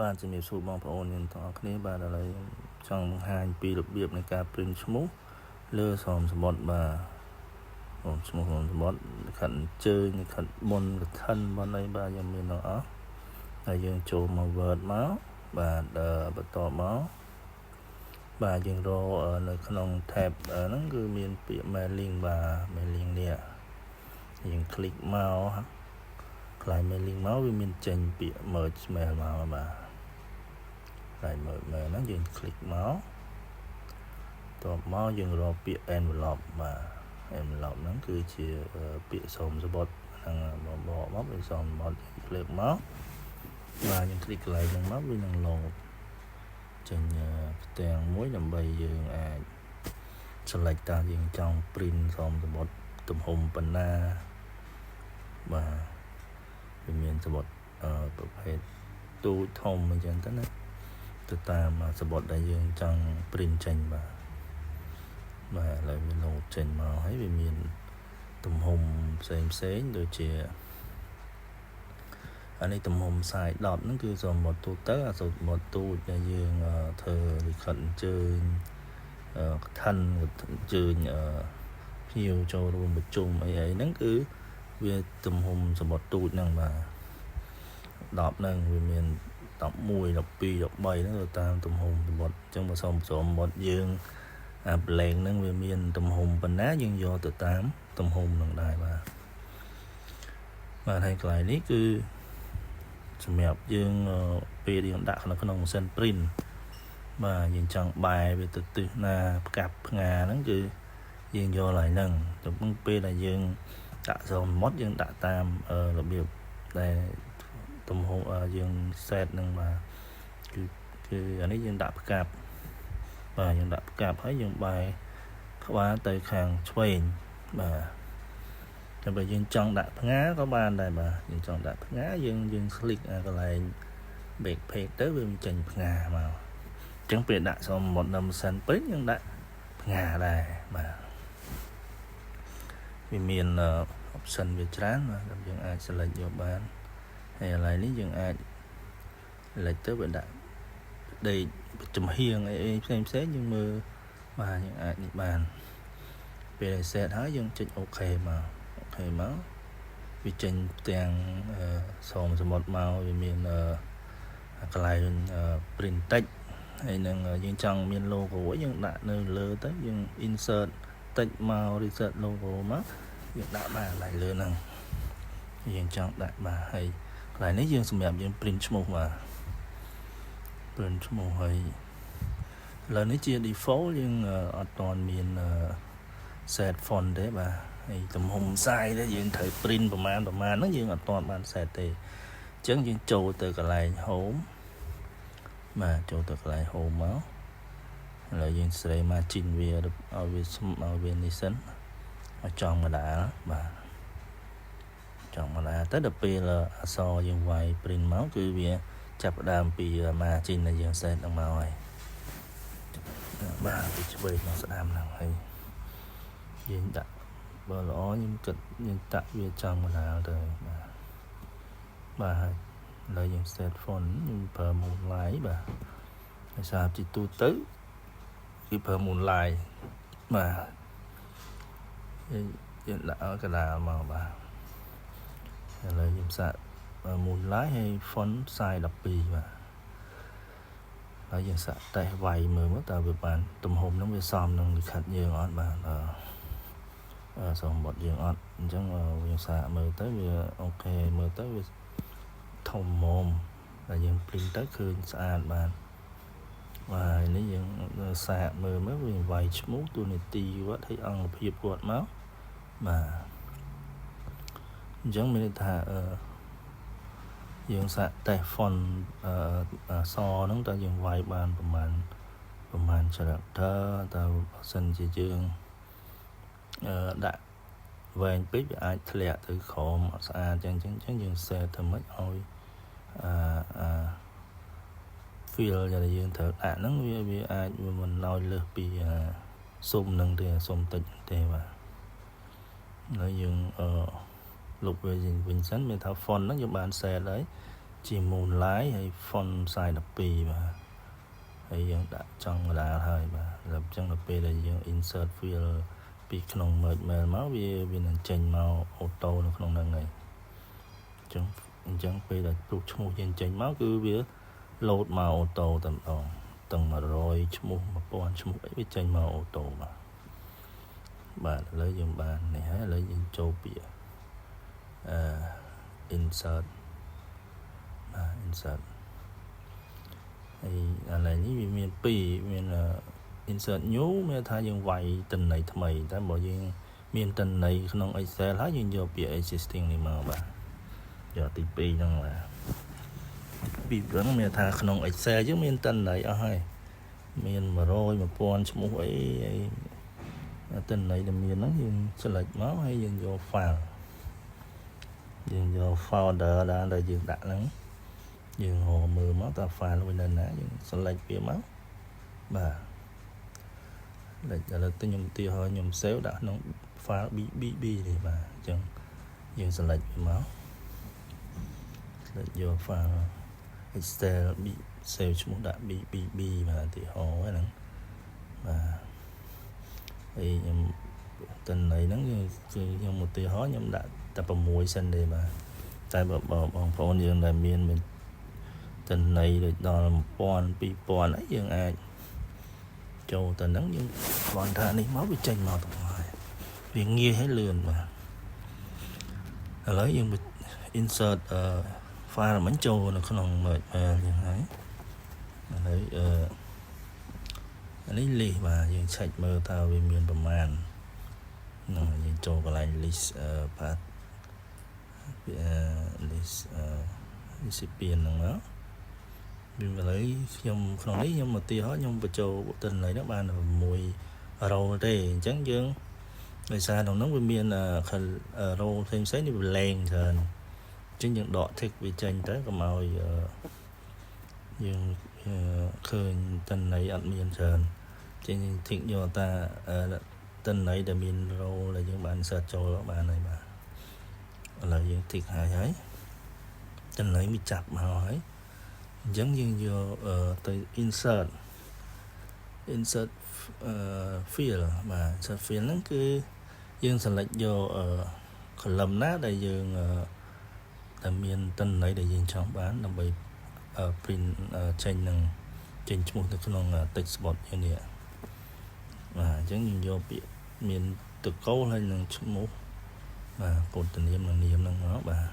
បាទជំរាបសួរបងប្អូនយើងទាំងអស់គ្នាបាទឥឡូវចង់បង្ហាញពីរបៀបនៃការ print ឈ្មោះលើសំបុត្របាទឈ្មោះសំបុត្រខិតជើងខិតមុនកឋិនបងអីបាទយើងមានទាំងអស់ហើយយើងចូលមក Word មកបាទបន្តមកបាទយើងរកនៅក្នុង tab ហ្នឹងគឺមានពាក្យ mailing បាទ mailing នេះយើង click មកខ្លាយ mailing មកវាមានចេញពាក្យ merge mail មកបាទខ្លាយ merge mail ហ្នឹងយើង click មកតបមកយើងរកពាក្យ envelope បាទ envelope ហ្នឹងគឺជាពាក្យសំបុត្រហ្នឹងបកមកវាសំបុត្រលើកមកបាទយើង click កន្លែងហ្នឹងមកវានឹង load ចេញផ្ទាំងមួយដើម្បីយើងអាច select តើយើងចង់ print សំបុត្រទំហំប៉ុណ្ណាបាទវាមានសំបុត្រប្រភេទទូចធំអញ្ចឹងទៅណាទៅតាមសំបុត្រដែលយើងចង់ print ចេញបាទឥឡូវវា load ចេញមកហើយវាមានទំហំផ្សេងដូចជាអានេះទំហំខ្សែ10ហ្នឹងគឺសំបុត្រទូទៅអាសំបុត្រទូចដែលយើងធ្វើលិខិតអញ្ជើញកឋិនអញ្ជើញភ្ញៀវចូលរួមប្រជុំអីហ្នឹងគឺវាទំហំសំបុត្រទូចហ្នឹងបាទ10ហ្នឹងវាមាន11 12 13ហ្នឹងទៅតាមទំហំសំបុត្រអញ្ចឹងបើសំបុត្រយើងអាប្លែងហ្នឹងវាមានទំហំប៉ុណ្ណាយើងយកទៅតាមទំហំហ្នឹងដែរបាទហើយកន្លែងនេះគឺសម្រាប់យើងពេលយើងដាក់ក្នុងម៉ាស៊ីន print បាទយើងចង់បែរវាទៅទិសណាផ្កាប់ផ្ងាហ្នឹងគឺយើងយកឡើយហ្នឹងទៅពេលដែលយើងដាក់សំបុត្រយើងដាក់តាមរបៀបដែលទំហំយើង set ហ្នឹងបាទគឺអានេះយើងដាក់ផ្កាប់បាទយើងដាក់ផ្កាប់ហើយយើងបែរក្បាលទៅខាងឆ្វេងបាទតែបើយើងចង់ដាក់ផ្ងាក៏បានដែរបាទយើងចង់ដាក់ផ្ងាយើង click កន្លែង back page ទៅវាចេញផ្ងាមកអញ្ចឹងពេលដាក់សំបុត្រនៅម៉ាស៊ីន print យើងដាក់ផ្ងាដែរបាទវាមាន option វាច្រើនបាទយើងអាច select យកបានហើយកន្លែងនេះយើងអាច select ទៅវាដាក់ដេកចំហៀងអីផ្សេងយើងមើលបាទយើងអាចនេះបានពេល set ហើយយើងចុច OK មកវាចេញទាំងសំបុត្រមកវាមានកន្លែង print text ហើយនឹងយើងចង់មាន logo យើងដាក់នៅលើទៅយើង insert text មក reset logo មកយើងដាក់បានឡើយលើហ្នឹងយើងចង់ដាក់បាទហើយកន្លែងនេះយើងសម្រាប់យើង print ឈ្មោះបាទ print ឈ្មោះហើយឥឡូវនេះជា default យើងអត់ទាន់មាន set font ទេបាទហើយទំហំខ្សែដែលយើងត្រូវ print ប្រមាណហ្នឹងយើងអត់ទាន់បាន set ទេអញ្ចឹងយើងចូលទៅកន្លែង home បាទចូលទៅកន្លែង home មកឥឡូវយើងស្រី margin វាឲ្យវានេះសិនឲ្យចង់មកដាលបាទចង់មកដាលទៅដល់ពេលអក្សរយើងវាយ print មកគឺវាចាប់ផ្ដើមពី margin ដែលយើង set ហ្នឹងមកហើយបាទពីឆ្វេងមកស្ដាំហ្នឹងហើយយើងដាក់បើល្អខ្ញុំគិតយើងដាក់វាចង់មកដាលទៅបាទហើយឥឡូវយើង set font ខ្ញុំប្រើ Moonlight បាទហើយសារជាទូទៅគឺប្រើ Moonlight បាទយើងដាក់ឲ្យកណ្ដាលមកបាទឥឡូវខ្ញុំសាក Moonlight ហើយ font size 12បាទហើយយើងសាកតេស្តវាយមើលតើវាបានទំហំហ្នឹងវាសមនឹងលិខិតយើងអត់បាទសំបុត្រយើងអត់អញ្ចឹងយើងសាកមើលទៅវាអូខេមើលទៅវាធំមុំតែយើង print ទៅឃើញស្អាតបាទនេះយើងសាកមើលវាវាយឈ្មោះតួនាទីគាត់ហើយអង្គភាពគាត់មកបាទអញ្ចឹងមានន័យថាយើងសាកតេស្ត font អសហ្នឹងតើយើងវាយបានប្រហែល character តើបើសិនជាយើងដាក់វែងពេកវាអាចធ្លាក់ទៅក្រោមអត់ស្អាតអញ្ចឹងយើង set ធ្វើម៉េចឲ្យfeel ដែលយើងត្រូវដាក់ហ្នឹងវាអាចមិនឲ្យលើសពីសុំនឹងទេសុំតិចទេបាទហើយយើងលុបវាវិញសិនមានថា font ហ្នឹងយើងបាន set ហើយ ជាមូលឡាយហើយ font size 12បាទហើយយើងដាក់ចុងកណ្ដាលហើយបាទដល់អញ្ចឹងដល់ពេលដែលយើង insert fill ពីក្នុង merge mail មកវានឹងចេញមកអូតូនៅក្នុងហ្នឹងហើយអញ្ចឹងពេលដែលទូឈ្មោះយើងចេញមកគឺវា load មកអូតូតែម្ដងទាំង100ឈ្មោះ1000ឈ្មោះអីវាចេញមកអូតូបាទឥឡូវយើងបាននេះហើយឥឡូវយើងចូលពាក្យinsert insert ហើយឥឡូវនេះវាមាន2មាន insert new មានថាយើងវាយទិន្នន័យថ្មីតែបើយើងមានទិន្នន័យក្នុង Excel ហើយយើងយកពាក្យ existing នេះមកបាទយកទី2ហ្នឹងបាទពីព្រោះមានថាក្នុង Excel យើងមានទិន្នន័យអស់ហើយមាន100 1000ឈ្មោះអីទិន្នន័យដែលមានហ្នឹងយើង select មកហើយយើងយក file យើងយក folder ដែលយើងដាក់ហ្នឹងយើងរកមើលមកតើ file វានៅណាយើង select វាមកបាទឥឡូវទៅខ្ញុំឧទាហរណ៍ខ្ញុំ save ដាក់ក្នុង file BB នេះបាទអញ្ចឹងយើង select វាមក select យក file Excel save ឈ្មោះដាក់ BB បាទឧទាហរណ៍ហ្នឹងបាទហើយខ្ញុំទិន្នន័យហ្នឹងគឺខ្ញុំឧទាហរណ៍ខ្ញុំដាក់តែ6សិនទេបាទតែបើបងប្អូនយើងដែលមានទិន្នន័យដូចដល់1000 2000អីយើងអាចចូលទៅហ្នឹងយើងគ្រាន់ថានេះមកវាចេញមកទាំងហើយវាងាយហើយលឿនបាទឥឡូវយើង insert file មិនចូលនៅក្នុង merge mail យ៉ាងហើយឥឡូវអានេះ list បាទយើង check មើលតើវាមានប្រមាណហ្នឹងយើងចូលកន្លែង list path list recipient ហ្នឹងមកវាឥឡូវខ្ញុំក្នុងនេះខ្ញុំឧទាហរណ៍ខ្ញុំបញ្ចូលទិន្នន័យហ្នឹងបាន6 row ទេអញ្ចឹងយើងដោយសារក្នុងហ្នឹងវាមាន row ផ្សេងៗនេះវាលែងច្រើនអញ្ចឹងយើងដក tick វាចេញទៅកុំឲ្យយើងឃើញទិន្នន័យអត់មានច្រើនអញ្ចឹងយើង tick យកតាទិន្នន័យដែលមាន row ដែលយើងបាន insert ចូលបានហើយបាទឥឡូវយើង tick ហើយទិន្នន័យវាចាប់មកហើយអញ្ចឹងយើងយកទៅ insert field បាទ insert field ហ្នឹងគឺយើង select យក column ណាដែលយើងតែមានទិន្នន័យដែលយើងចង់បានដើម្បី print ចេញនឹងចេញឈ្មោះនៅក្នុង text box យើងនេះបាទអញ្ចឹងយើងយកពាក្យមានតកូលហើយនឹងឈ្មោះបាទពុទ្ធនាមនិងនាមហ្នឹងមកបាទ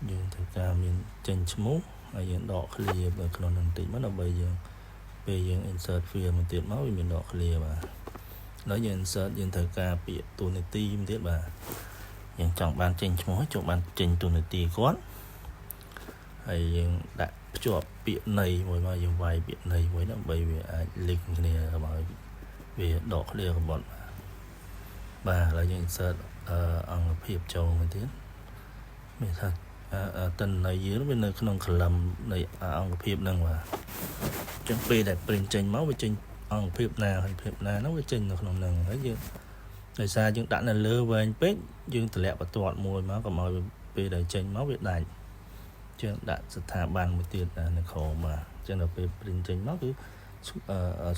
យើងត្រូវការមានចេញឈ្មោះហើយយើងដក clear នៅក្នុងនឹងតិចមកដើម្បីយើងពេលយើង insert field មួយទៀតមកវាមានដក clear បាទដល់យើង insert យើងត្រូវការពាក្យតួនាទីមួយទៀតបាទយើងចង់បានចេញឈ្មោះចង់បានចេញតួនាទីគាត់ហើយយើងដាក់ភ្ជាប់ពាក្យន័យមួយមកយើងវាយពាក្យន័យមួយដើម្បីវាអាច link គ្នាឲ្យវាដក clear របស់បាទឥឡូវយើង insert អង្គភាពចូលមួយទៀតមានថាទិន្នន័យយើងវានៅក្នុង column នៃអង្គភាពហ្នឹងបាទអញ្ចឹងពេលដែល print ចេញមកវាចេញអង្គភាពណាហើយភាពណាហ្នឹងវាចេញនៅក្នុងហ្នឹងហើយយើងដោយសារយើងដាក់នៅលើវែងពេកយើងតម្លាក់បន្ទាត់មួយមកកុំឲ្យពេលដែលចេញមកវាដាច់ជាងដាក់ស្ថាប័នមួយទៀតនៅក្រោមបាទអញ្ចឹងដល់ពេល print ចេញមកគឺ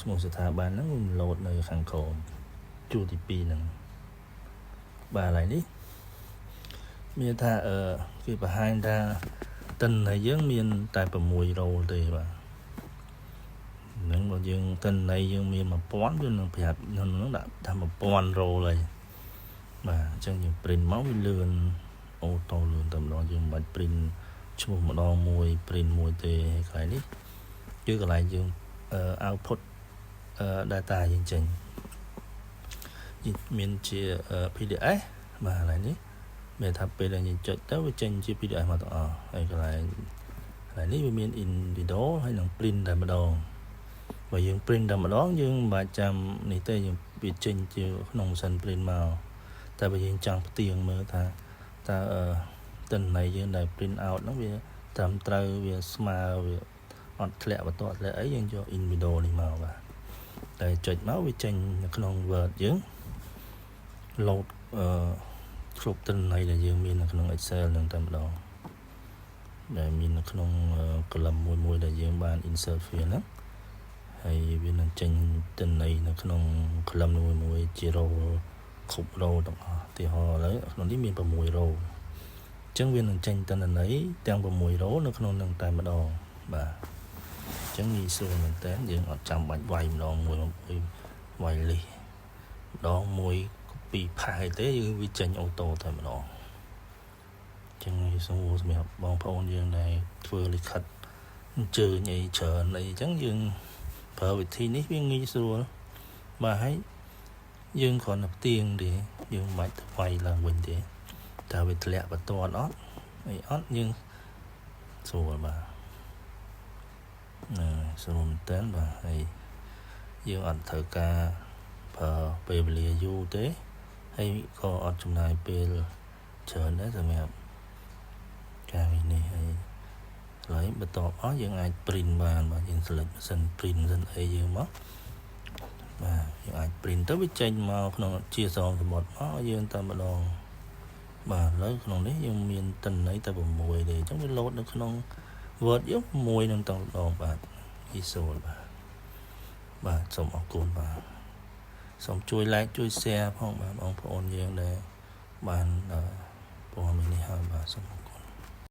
ឈ្មោះស្ថាប័នហ្នឹងវា load នៅខាងក្រោមជួរទី2ហ្នឹងបាទឡើយនេះមានថាគេបង្ហាញថាទិន្នន័យយើងមានតែ6 row ទេបាទហ្នឹងបើយើងទិន្នន័យយើងមាន1000យើងនឹងប្រាប់នឹងដាក់ថា1000 row ហើយបាទអញ្ចឹងយើង print មកវាលឿនអូតូលឿនតែម្ដងយើងមិនបាច់ print ឈ្មោះម្ដងមួយ print មួយទេកន្លែងនេះគឺកន្លែងយើងoutput data យើងចេញមានជា PDF បាទកន្លែងនេះមានថាពេលដែលយើងចុចទៅវាចេញជា PDF មកទាំងអស់ហើយកន្លែងនេះវាមាន in video ហើយនឹង print តែម្ដងបើយើង print តែម្ដងយើងមិនបាច់ចាំនេះទេយើងវាចេញជាក្នុងម៉ាស៊ីន print មកតែបើយើងចង់ផ្ទៀងមើលថាតើទិន្នន័យយើងដែល print out ហ្នឹងវាត្រឹមត្រូវវាស្មើវាអត់ធ្លាក់បន្ទាត់ធ្លាក់អីយើងយក in video នេះមកបាទតែចុចមកវាចេញនៅក្នុង Word យើង load គ្រប់ទិន្នន័យដែលយើងមាននៅក្នុង Excel នឹងតែម្ដង ដែលមាននៅក្នុង column មួយដែលយើងបាន insert វាហ្នឹងហើយវានឹងចេញទិន្នន័យនៅក្នុង column មួយជា row គ្រប់ row ទាំងអស់ឧទាហរណ៍ឥឡូវក្នុងនេះមាន6 row អញ្ចឹងវានឹងចេញទិន្នន័យទាំង6 row នៅក្នុងនឹងតែម្ដងបាទអញ្ចឹងងាយស្រួលមែនតើយើងអត់ចាំបាច់វាយម្ដងមួយវាយ list ម្ដងមួយ copy ផាយទេគឺវាចេញអូតូតែម្ដងចឹងវាស្រួលសម្រាប់បងប្អូនយើងដែលធ្វើលិខិតអញ្ជើញអីច្រើនអីចឹងយើងប្រើវិធីនេះវាងាយស្រួលបាទហើយយើងគ្រាន់តែផ្ទៀងទេយើងមិនបាច់ទៅវាយឡើងវិញទេតើវាធ្លាក់បន្ទាត់អត់អីអត់យើងស្រួលបាទស្រួលមែនតើបាទហើយយើងអត់ត្រូវការប្រើពេលវេលាយូរទេហើយក៏អត់ចំណាយពេលច្រើនដែរសម្រាប់ការនេះហើយបន្ទាប់អស់យើងអាច print បានបាទយើង select ម៉ាស៊ីន print ម៉ាស៊ីនអីយើងមកបាទយើងអាច print ទៅវាចេញមកក្នុងជាសរសមុទ្រមកយើងតែម្ដងបាទឥឡូវក្នុងនេះយើងមានទិន្នន័យតែ6ទេអញ្ចឹងវា load នៅក្នុង Word យើង6នឹងតែម្ដងបាទពីសូលបាទសូមអរគុណបាទសូមជួយ like ជួយ share ផងបាទបងប្អូនយើងដែលបានព័ត៌មាននេះហើយបាទសូម